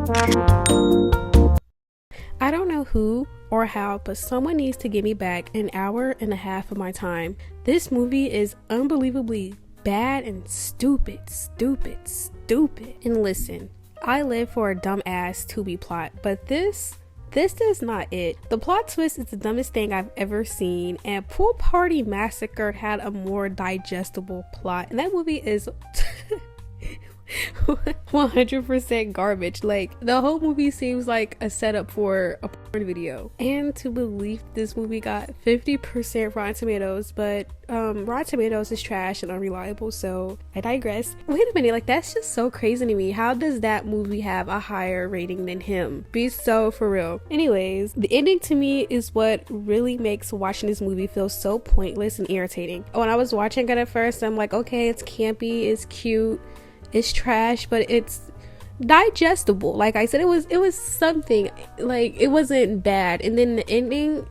I don't know who or how, but someone needs to give me back an hour and a half of my time. This movie is unbelievably bad and stupid. And listen, I live for a dumbass Tubi plot, but this is not it. The plot twist is the dumbest thing I've ever seen, and Pool Party Massacre had a more digestible plot, and that movie is 100% garbage. Like, the whole movie seems like a setup for a porn video. And to believe this movie got 50% Rotten Tomatoes, but Rotten Tomatoes is trash and unreliable, so I digress. Wait a minute, like, that's just so crazy to me. How does that movie have a higher rating than him? Be so for real. Anyways, the ending to me is what really makes watching this movie feel so pointless and irritating. When I was watching it at first, I'm like, okay, it's campy, it's cute, it's trash, but it's digestible. Like I said, it was something. Like, it wasn't bad. And then the ending,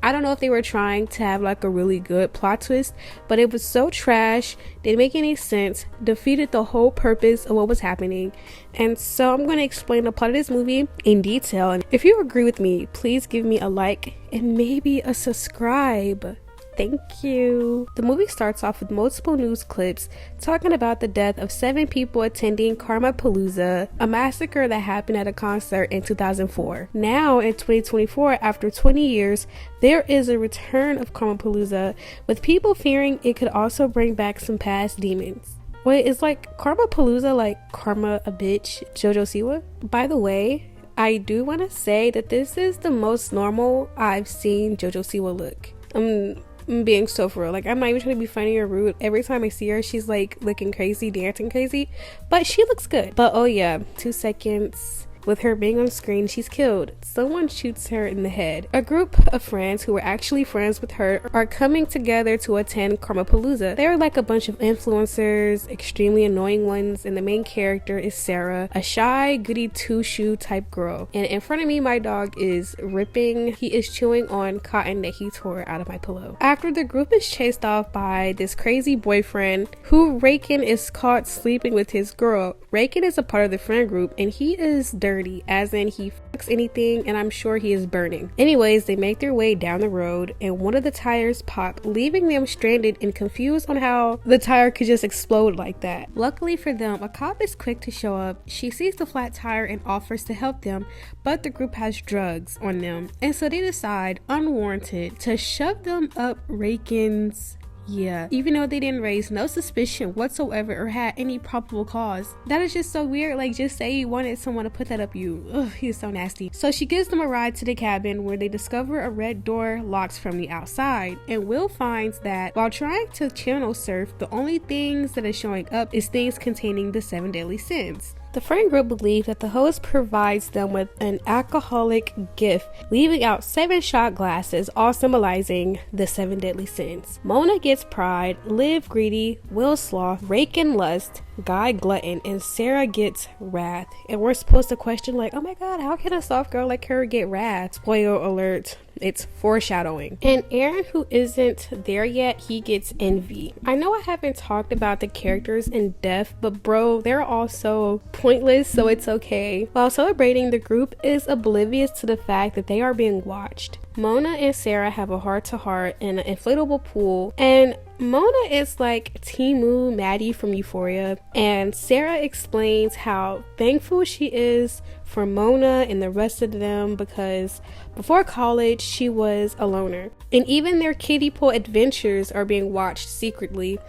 I don't know if they were trying to have like a really good plot twist, but it was so trash, didn't make any sense, defeated the whole purpose of what was happening. And so I'm going to explain the plot of this movie in detail, and if you agree with me, please give me a like and maybe a subscribe. Thank you. The movie starts off with multiple news clips talking about the death of 7 people attending Karmapalooza, a massacre that happened at a concert in 2004. Now in 2024, after 20 years, there is a return of Karmapalooza, with people fearing it could also bring back some past demons. Wait, is like Karmapalooza like karma a bitch, Jojo Siwa? By the way, I do want to say that this is the most normal I've seen Jojo Siwa look. I'm being so for real. Like, I'm not even trying to be funny or rude. Every time I see her, she's like looking crazy, dancing crazy, but she looks good. But oh yeah, 2 seconds with her being on screen, she's killed. Someone shoots her in the head. A group of friends who were actually friends with her are coming together to attend Karmapalooza. They're like a bunch of influencers, extremely annoying ones, and the main character is Sarah, a shy, goody two-shoe type girl. And in front of me, my dog is ripping. He is chewing on cotton that he tore out of my pillow. After the group is chased off by this crazy boyfriend, who Raken is caught sleeping with his girl. Raken is a part of the friend group, and he is dirty, as in he fucks anything, and I'm sure he is burning. Anyways, they make their way down the road, and one of the tires pop, leaving them stranded and confused on how the tire could just explode like that. Luckily for them, a cop is quick to show up. She sees the flat tire and offers to help them, but the group has drugs on them, and so they decide, unwarranted, to shove them up Raken's. Yeah, even though they didn't raise no suspicion whatsoever or had any probable cause. That is just so weird. Like, just say you wanted someone to put that up you. Ugh, he's so nasty. So she gives them a ride to the cabin, where they discover a red door locked from the outside. And Will finds that while trying to channel surf, the only things that are showing up is things containing the 7 deadly sins. The friend group believe that the host provides them with an alcoholic gift, leaving out 7 shot glasses, all symbolizing the 7 deadly sins. Mona gets pride, Liv greedy, Will sloth, Raken lust, Guy glutton, and Sarah gets wrath. And we're supposed to question, like, oh my god, how can a soft girl like her get wrath? Spoiler alert, it's foreshadowing. And Aaron, who isn't there yet, he gets envy. I know I haven't talked about the characters in depth, but bro, they're all so pointless, so it's okay. While celebrating, the group is oblivious to the fact that they are being watched. Mona and Sarah have a heart-to-heart in an inflatable pool, and Mona is like Timu Maddie from Euphoria, and Sarah explains how thankful she is for Mona and the rest of them because before college she was a loner, and even their kiddie pool adventures are being watched secretly.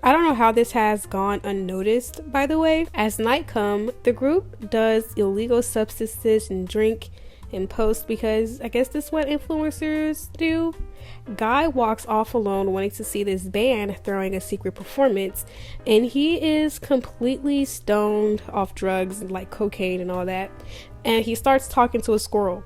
I don't know how this has gone unnoticed, by the way. As night comes, the group does illegal substances and drink and post, because I guess this is what influencers do. Guy walks off alone, wanting to see this band throwing a secret performance, and he is completely stoned off drugs like cocaine and all that, and he starts talking to a squirrel.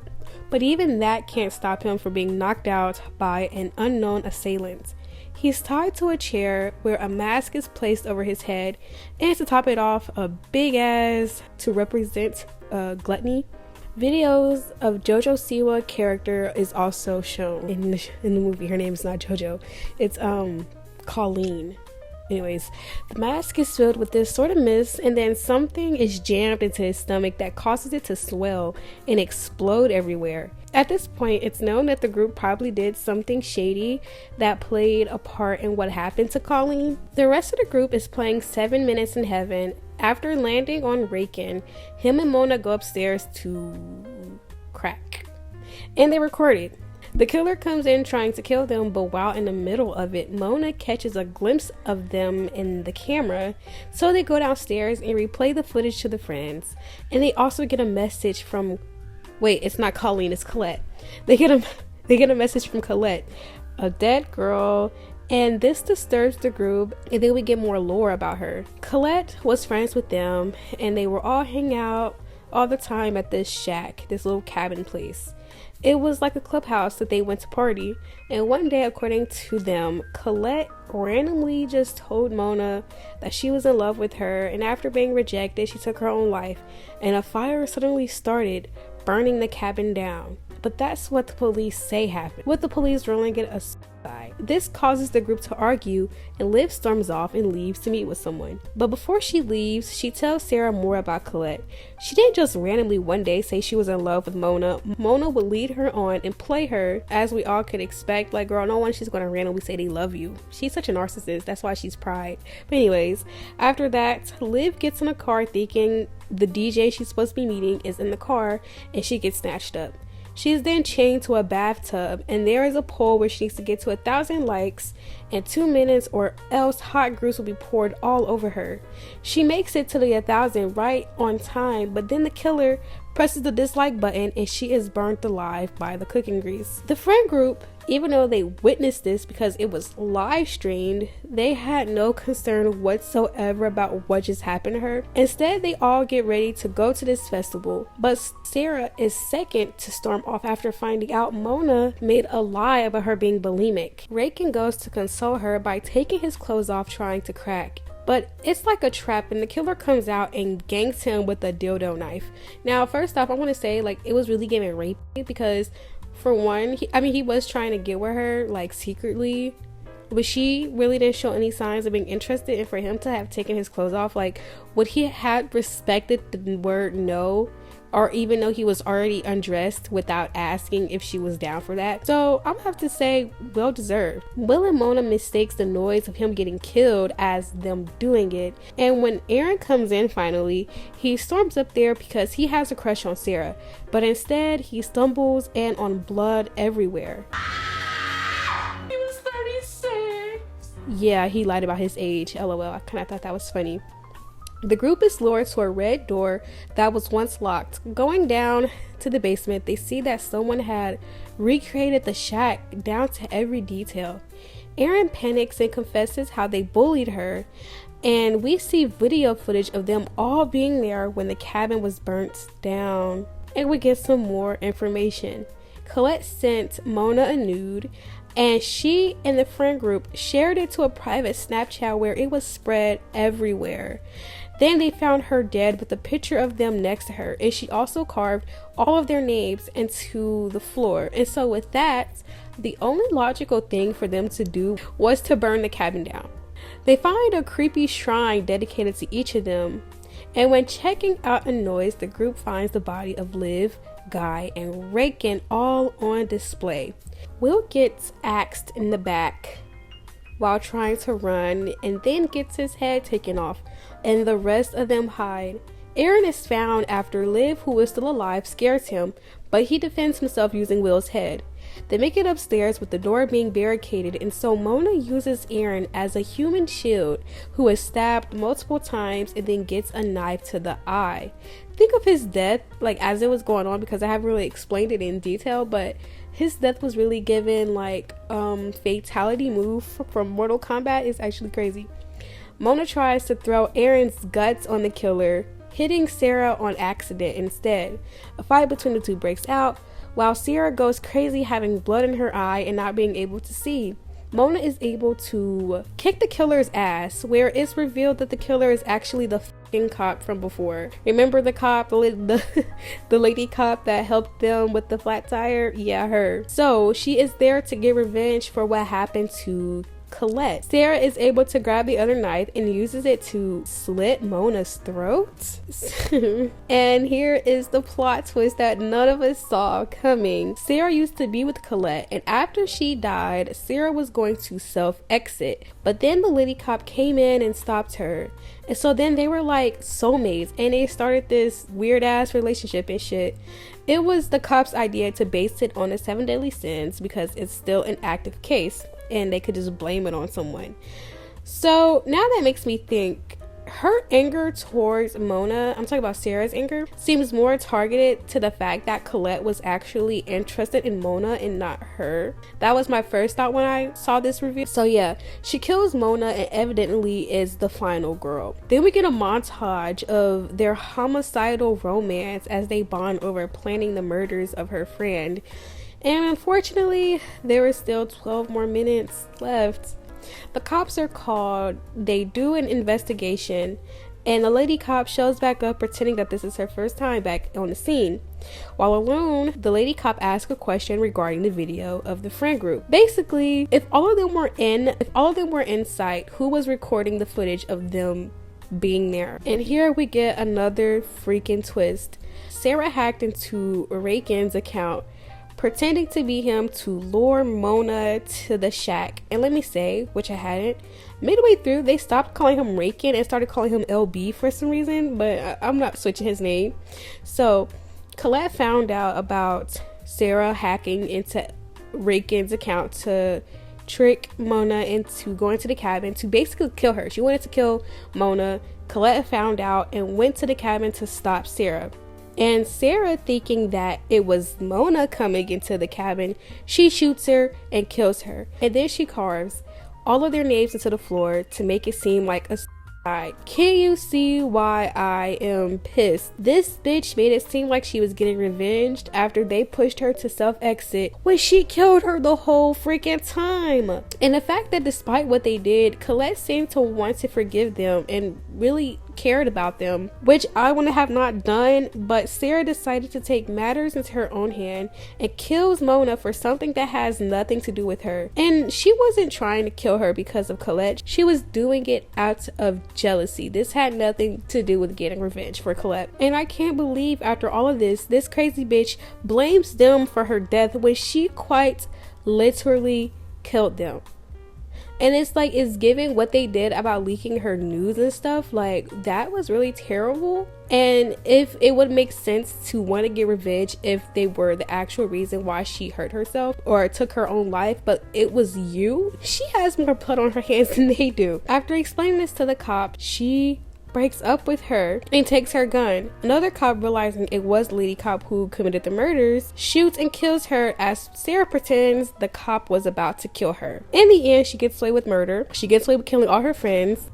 But even that can't stop him from being knocked out by an unknown assailant. He's tied to a chair where a mask is placed over his head, and to top it off, a big ass to represent gluttony. Videos of Jojo Siwa character is also shown in the movie. Her name is not Jojo, it's Colleen. Anyways, the mask is filled with this sort of mist, and then something is jammed into his stomach that causes it to swell and explode everywhere. At this point, it's known that the group probably did something shady that played a part in what happened to Colleen. The rest of the group is playing 7 Minutes in Heaven. After landing on Raken, him and Mona go upstairs to crack, and they record it. The killer comes in trying to kill them, but while in the middle of it, Mona catches a glimpse of them in the camera, so they go downstairs and replay the footage to the friends. And they also get a message from, wait, it's not Colleen, it's Colette. They get a message from Colette, a dead girl, and this disturbs the group, and then we get more lore about her. Colette was friends with them, and they were all hanging out all the time at this shack, this little cabin place. It was like a clubhouse that they went to party, and one day, according to them, Colette randomly just told Mona that she was in love with her, and after being rejected, she took her own life, and a fire suddenly started burning the cabin down. But that's what the police say happened, with the police ruling it a suicide. This causes the group to argue, and Liv storms off and leaves to meet with someone. But before she leaves, she tells Sarah more about Colette. She didn't just randomly one day say she was in love with Mona. Mona would lead her on and play her, as we all could expect. Like, girl, no one she's gonna randomly say they love you. She's such a narcissist, that's why she's pride. But anyways, after that, Liv gets in a car thinking the DJ she's supposed to be meeting is in the car, and she gets snatched up. She is then chained to a bathtub, and there is a poll where she needs to get to 1,000 likes in 2 minutes, or else hot grease will be poured all over her. She makes it to the 1,000 right on time, but then the killer presses the dislike button and she is burnt alive by the cooking grease. The friend group, even though they witnessed this because it was live streamed, they had no concern whatsoever about what just happened to her. Instead, they all get ready to go to this festival, but Sarah is second to storm off after finding out Mona made a lie about her being bulimic. Raken goes to console her by taking his clothes off trying to crack. But it's like a trap, and the killer comes out and ganks him with a dildo knife. Now, first off, I want to say, like, it was really giving rape, because for one, he was trying to get with her, like, secretly, but she really didn't show any signs of being interested. And for him to have taken his clothes off, like, would he have respected the word no? Or even though he was already undressed without asking if she was down for that. So I'm gonna have to say, well deserved. Will and Mona mistakes the noise of him getting killed as them doing it. And when Aaron comes in finally, he storms up there because he has a crush on Sarah. But instead, he stumbles and on blood everywhere. He was 36. Yeah, he lied about his age. LOL, I kind of thought that was funny. The group is lured to a red door that was once locked. Going down to the basement, they see that someone had recreated the shack down to every detail. Aaron panics and confesses how they bullied her, and we see video footage of them all being there when the cabin was burnt down. And we get some more information. Colette sent Mona a nude, and she and the friend group shared it to a private Snapchat where it was spread everywhere. Then they found her dead with a picture of them next to her, and she also carved all of their names into the floor. And so with that, the only logical thing for them to do was to burn the cabin down. They find a creepy shrine dedicated to each of them, and when checking out a noise, the group finds the body of Liv, Guy, and Raken all on display. Will gets axed in the back while trying to run, and then gets his head taken off, and the rest of them hide. Aaron is found after Liv, who is still alive, scares him, but he defends himself using Will's head. They make it upstairs with the door being barricaded, and so Mona uses Aaron as a human shield, who is stabbed multiple times and then gets a knife to the eye. Think of his death like as it was going on, because I haven't really explained it in detail, but his death was really given like fatality move from Mortal Kombat. Is actually crazy. Mona tries to throw Aaron's guts on the killer, hitting Sarah on accident instead. A fight between the two breaks out, while Sarah goes crazy having blood in her eye and not being able to see. Mona is able to kick the killer's ass, where it's revealed that the killer is actually the fucking cop from before. Remember the cop, the lady cop that helped them with the flat tire? Yeah, her. So she is there to get revenge for what happened to Colette. Sarah is able to grab the other knife and uses it to slit Mona's throat. And here is the plot twist that none of us saw coming. Sarah used to be with Colette, and after she died, Sarah was going to self-exit, but then the lady cop came in and stopped her. And so then they were like soulmates, and they started this weird ass relationship and shit. It was the cop's idea to base it on the 7 deadly sins because it's still an active case and they could just blame it on someone. So now that makes me think her anger towards Mona, I'm talking about Sarah's anger, seems more targeted to the fact that Colette was actually interested in Mona and not her. That was my first thought when I saw this review. So yeah, she kills Mona and evidently is the final girl. Then we get a montage of their homicidal romance as they bond over planning the murders of her friend. And unfortunately, there were still 12 more minutes left. The cops are called, they do an investigation, and the lady cop shows back up pretending that this is her first time back on the scene. While alone, the lady cop asks a question regarding the video of the friend group. Basically, if all of them were in sight, who was recording the footage of them being there? And here we get another freaking twist. Sarah hacked into Raken's account, pretending to be him to lure Mona to the shack. And let me say, which I hadn't, midway through they stopped calling him Raken and started calling him LB for some reason, but I'm not switching his name. So Colette found out about Sarah hacking into Raken's account to trick Mona into going to the cabin to basically kill her. She wanted to kill Mona. Colette found out and went to the cabin to stop Sarah. And Sarah, thinking that it was Mona coming into the cabin, she shoots her and kills her. And then she carves all of their names into the floor to make it seem like a suicide. Can you see why I am pissed? This bitch made it seem like she was getting revenged after they pushed her to self-exit when she killed her the whole freaking time. And the fact that despite what they did, Colette seemed to want to forgive them and really cared about them, which I would have not done, but Sarah decided to take matters into her own hand and kills Mona for something that has nothing to do with her. And she wasn't trying to kill her because of Colette. She was doing it out of jealousy. This had nothing to do with getting revenge for Colette. And I can't believe after all of this crazy bitch blames them for her death when she quite literally killed them. And it's like, it's giving what they did about leaking her news and stuff. Like, that was really terrible. And if it would make sense to want to get revenge if they were the actual reason why she hurt herself or took her own life, but it was you, she has more blood on her hands than they do. After explaining this to the cop, she breaks up with her and takes her gun. Another cop, realizing it was the lady cop who committed the murders, shoots and kills her as Sarah pretends the cop was about to kill her. In the end, she gets away with murder. She gets away with killing all her friends.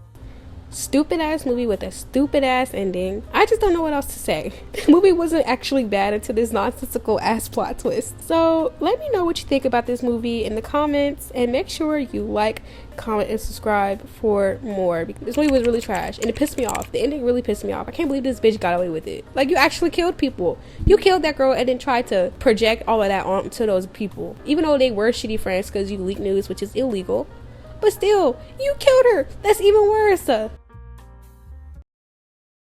Stupid ass movie with a stupid ass ending. I just don't know what else to say. The movie wasn't actually bad until this nonsensical ass plot twist. So let me know what you think about this movie in the comments, and make sure you like, comment, and subscribe for more, because this movie was really trash and it pissed me off. The ending really pissed me off. I can't believe this bitch got away with it. Like, you actually killed people. You killed that girl and then tried to project all of that onto those people, even though they were shitty friends because you leaked news, which is illegal. But still, you killed her. That's even worse.